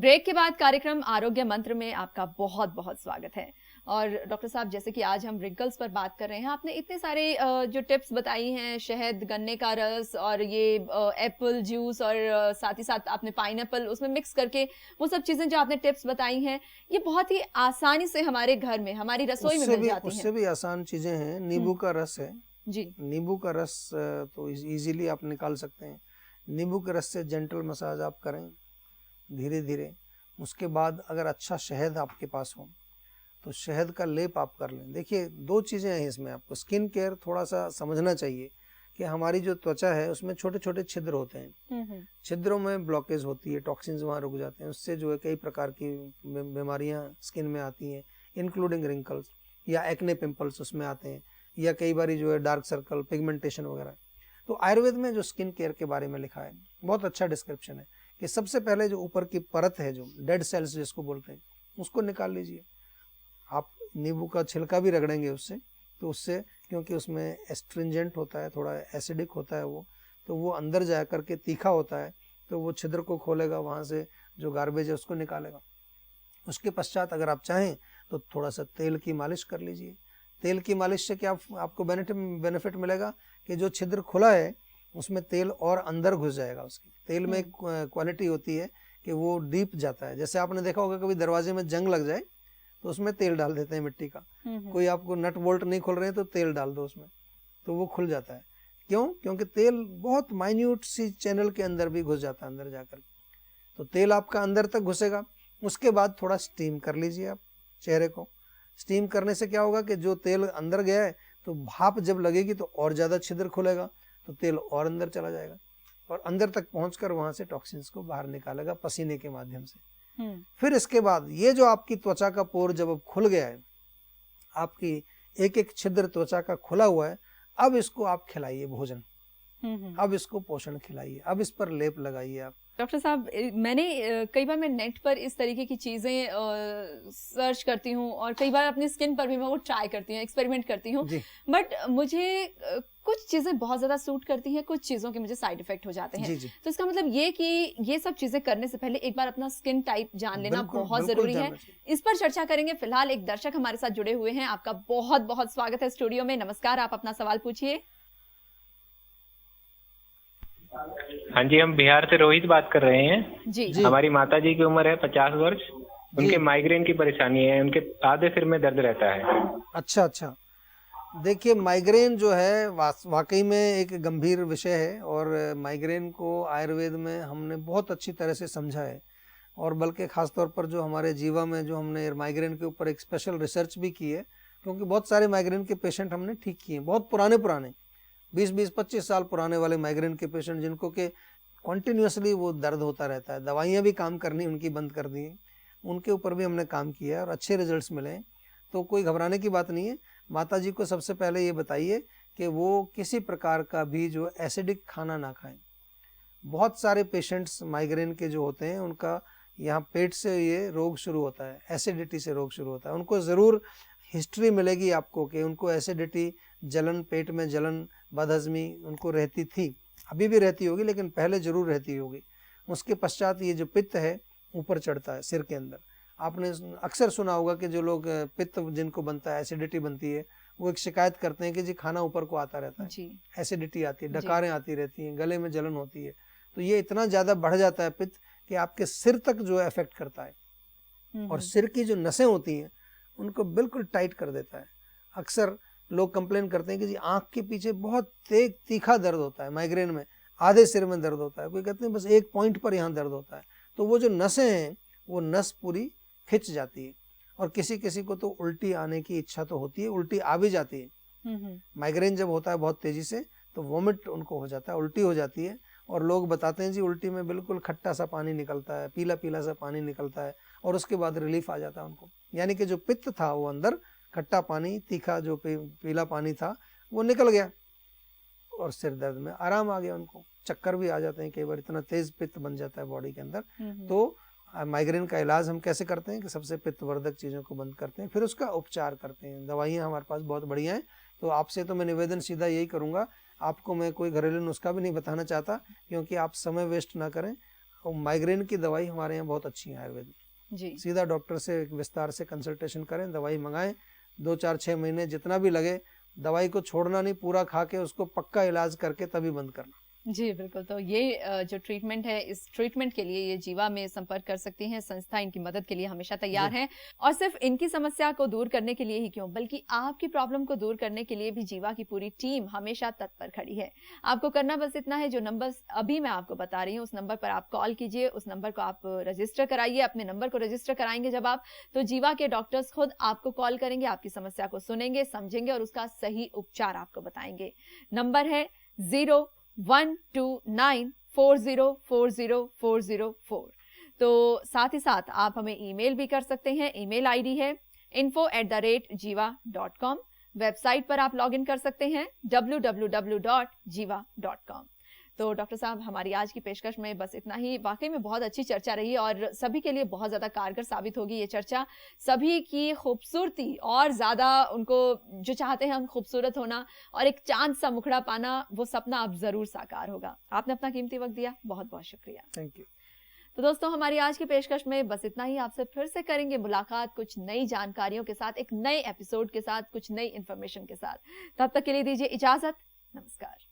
Break के बाद कार्यक्रम आरोग्य मंत्र में आपका बहुत बहुत स्वागत है। और डॉक्टर साहब, जैसे कि आज हम रिंकल्स पर बात कर रहे हैं, आपने इतने सारे जो टिप्स बताई हैं, शहद, गन्ने का रस और ये एप्पल जूस और साथ ही साथ आपने पाइनएप्पल उसमें मिक्स करके वो सब चीजें जो आपने टिप्स बताई हैं, ये बहुत ही आसानी से हमारे घर में, हमारी रसोई में मिल जाती हैं। उससे भी आसान चीजें हैं। नींबू का रस है जी। नींबू का रस तो इजीली आप निकाल सकते हैं। नींबू के रस से जेंटल मसाज आप करें धीरे धीरे। उसके बाद अगर अच्छा शहद आपके पास हो तो शहद का लेप आप कर लें। देखिए, दो चीज़ें हैं इसमें। आपको स्किन केयर थोड़ा सा समझना चाहिए कि हमारी जो त्वचा है उसमें छोटे छोटे छिद्र होते हैं। छिद्रों में ब्लॉकेज होती है, टॉक्सिन्स वहाँ रुक जाते हैं। उससे जो है कई प्रकार की बीमारियाँ स्किन में आती हैं, इंक्लूडिंग रिंकल्स या एक्ने पिंपल्स उसमें आते हैं, या कई बार जो है डार्क सर्कल, पिगमेंटेशन वगैरह। तो आयुर्वेद में जो स्किन केयर के बारे में लिखा है, बहुत अच्छा डिस्क्रिप्शन है कि सबसे पहले जो ऊपर की परत है, जो डेड सेल्स जिसको बोलते हैं, उसको निकाल लीजिए। आप नींबू का छिलका भी रगड़ेंगे उससे, तो उससे, क्योंकि उसमें एस्ट्रिंजेंट होता है, थोड़ा एसिडिक होता है वो, तो वो अंदर जा करके तीखा होता है, तो वो छिद्र को खोलेगा, वहाँ से जो गार्बेज है उसको निकालेगा। उसके पश्चात अगर आप चाहें तो थोड़ा सा तेल की मालिश कर लीजिए। तेल की मालिश से क्या आपको बेनिफिट मिलेगा कि जो छिद्र खुला है उसमें तेल और अंदर घुस जाएगा। उसकी तेल में एक क्वालिटी होती है कि वो डीप जाता है। जैसे आपने देखा होगा, कभी दरवाजे में जंग लग जाए तो उसमें तेल डाल देते हैं मिट्टी का। कोई आपको नट बोल्ट नहीं खुल रहे हैं तो तेल डाल दो उसमें, तो वो खुल जाता है। क्यों? क्योंकि तेल बहुत माइन्यूट सी चैनल के अंदर भी घुस जाता है, अंदर जाकर। तो तेल आपका अंदर तक घुसेगा। उसके बाद थोड़ा स्टीम कर लीजिए आप चेहरे को। स्टीम करने से क्या होगा कि जो तेल अंदर गया है, तो भाप जब लगेगी तो और ज़्यादा छिद्र खुलेगा, तो तेल और अंदर चला जाएगा और अंदर तक पहुंचकर वहां से टॉक्सिन्स को बाहर निकालेगा पसीने के माध्यम से। फिर इसके बाद ये जो आपकी त्वचा का पोर जब अब खुल गया है, आपकी एक एक छिद्र त्वचा का खुला हुआ है, अब इसको आप खिलाइए भोजन, अब इसको पोषण खिलाइए, अब इस पर लेप लगाइए आप। डॉक्टर साहब, मैंने कई बार मैं नेट पर इस तरीके की चीजें सर्च करती हूँ और कई बार अपनी स्किन पर भी मैं वो ट्राई करती हूँ, एक्सपेरिमेंट करती हूँ, बट मुझे कुछ चीजें बहुत ज्यादा सूट करती हैं, कुछ चीजों के मुझे साइड इफेक्ट हो जाते हैं। तो इसका मतलब ये कि ये सब चीजें करने से पहले एक बार अपना स्किन टाइप जान लेना बहुत जरूरी है। इस पर चर्चा करेंगे। फिलहाल एक दर्शक हमारे साथ जुड़े हुए हैं, आपका बहुत बहुत स्वागत है स्टूडियो में। नमस्कार, आप अपना सवाल पूछिए। हाँ जी, हम बिहार से रोहित बात कर रहे हैं। जी। हमारी माता जी की उम्र है 50 वर्ष। उनके माइग्रेन की परेशानी है, उनके आधे सिर में दर्द रहता है। अच्छा। देखिए, माइग्रेन जो है वाकई में एक गंभीर विषय है, और माइग्रेन को आयुर्वेद में हमने बहुत अच्छी तरह से समझा है। और बल्कि खासतौर पर जो हमारे जीवा में जो हमने माइग्रेन के ऊपर एक स्पेशल रिसर्च भी की है, क्योंकि बहुत सारे माइग्रेन के पेशेंट हमने ठीक किए हैं। बहुत पुराने 20-25 साल पुराने वाले माइग्रेन के पेशेंट, जिनको के कॉन्टिन्यूसली वो दर्द होता रहता है, दवाइयाँ भी काम करनी उनकी बंद कर दी, उनके ऊपर भी हमने काम किया है और अच्छे रिजल्ट्स मिले हैं। तो कोई घबराने की बात नहीं है। माता जी को सबसे पहले ये बताइए कि वो किसी प्रकार का भी जो एसिडिक खाना ना खाएं। बहुत सारे पेशेंट्स माइग्रेन के जो होते हैं, उनका यहाँ पेट से ये रोग शुरू होता है, एसिडिटी से रोग शुरू होता है। उनको ज़रूर हिस्ट्री मिलेगी आपको कि उनको एसिडिटी, जलन, पेट में जलन, बदहजमी उनको रहती थी, अभी भी रहती होगी, लेकिन पहले जरूर रहती होगी। उसके पश्चात ये जो पित्त है ऊपर चढ़ता है सिर के अंदर। आपने अक्सर सुना होगा कि जो लोग पित्त जिनको बनता है, एसिडिटी बनती है, वो एक शिकायत करते हैं कि जी खाना ऊपर को आता रहता है, एसिडिटी आती है, डकारें आती रहती हैं, गले में जलन होती है। तो ये इतना ज़्यादा बढ़ जाता है पित्त कि आपके सिर तक जो इफेक्ट करता है, और सिर की जो नसें होती हैं उनको बिल्कुल टाइट कर देता है। अक्सर लोग कंप्लेन करते हैं कि जी आंख के पीछे बहुत तीखा दर्द होता है माइग्रेन में, आधे सिर में दर्द होता है, कोई कहते हैं बस एक पॉइंट पर यहाँ दर्द होता है। तो वो जो नसें हैं वो नस पूरी खिंच जाती है, और किसी किसी को तो उल्टी आने की इच्छा तो होती है, उल्टी आ भी जाती है। माइग्रेन जब होता है बहुत तेजी से तो वोमिट उनको हो जाता है, उल्टी हो जाती है, और लोग बताते हैं जी उल्टी में बिल्कुल खट्टा सा पानी निकलता है, पीला पीला सा पानी निकलता है, और उसके बाद रिलीफ आ जाता है उनको। यानी कि जो पित्त था वो अंदर, खट्टा पानी, तीखा जो पीला पानी था वो निकल गया, और सिर दर्द में आराम आ गया उनको। चक्कर भी आ जाते हैं कई बार, इतना तेज पित्त बन जाता है बॉडी के अंदर। तो माइग्रेन का इलाज हम कैसे करते हैं कि सबसे पित्तवर्धक चीज़ों को बंद करते हैं, फिर उसका उपचार करते हैं। दवाइयाँ हमारे पास बहुत बढ़िया हैं। तो आपसे तो मैं निवेदन सीधा यही करूँगा, आपको मैं कोई घरेलू नुस्खा भी नहीं बताना चाहता, क्योंकि आप समय वेस्ट ना करें। और माइग्रेन की दवाई हमारे यहाँ बहुत अच्छी है आयुर्वेद में। जी सीधा डॉक्टर से विस्तार से कंसल्टेशन करें, दवाई मंगाएं, 2 4 6 महीने जितना भी लगे, दवाई को छोड़ना नहीं, पूरा खा के उसको पक्का इलाज करके तभी बंद करना। जी बिल्कुल। तो ये जो ट्रीटमेंट है, इस ट्रीटमेंट के लिए ये जीवा में संपर्क कर सकती हैं। संस्था इनकी मदद के लिए हमेशा तैयार है, और सिर्फ इनकी समस्या को दूर करने के लिए ही क्यों, बल्कि आपकी प्रॉब्लम को दूर करने के लिए भी जीवा की पूरी टीम हमेशा तत्पर खड़ी है। आपको करना बस इतना है, जो नंबर अभी मैं आपको बता रही हूँ उस नंबर पर आप कॉल कीजिए, उस नंबर को आप रजिस्टर कराइए। अपने नंबर को रजिस्टर कराएंगे जब आप, तो जीवा के डॉक्टर्स खुद आपको कॉल करेंगे, आपकी समस्या को सुनेंगे, समझेंगे और उसका सही उपचार आपको बताएंगे। नंबर है 0129404004। तो साथ ही साथ आप हमें ईमेल भी कर सकते हैं। ईमेल आईडी है info@jiva.com। वेबसाइट पर आप लॉगिन कर सकते हैं www.jiva.com। तो डॉक्टर साहब, हमारी आज की पेशकश में बस इतना ही। वाकई में बहुत अच्छी चर्चा रही और सभी के लिए बहुत ज्यादा कारगर साबित होगी ये चर्चा। सभी की खूबसूरती और ज्यादा, उनको जो चाहते हैं हम खूबसूरत होना और एक चांद सा मुखड़ा पाना, वो सपना अब जरूर साकार होगा। आपने अपना कीमती वक्त दिया, बहुत बहुत शुक्रिया। Thank you. तो दोस्तों, हमारी आज की पेशकश में बस इतना ही। आपसे फिर से करेंगे मुलाकात कुछ नई जानकारियों के साथ, एक नए एपिसोड के साथ, कुछ नई इंफॉर्मेशन के साथ। तब तक के लिए दीजिए इजाजत। नमस्कार।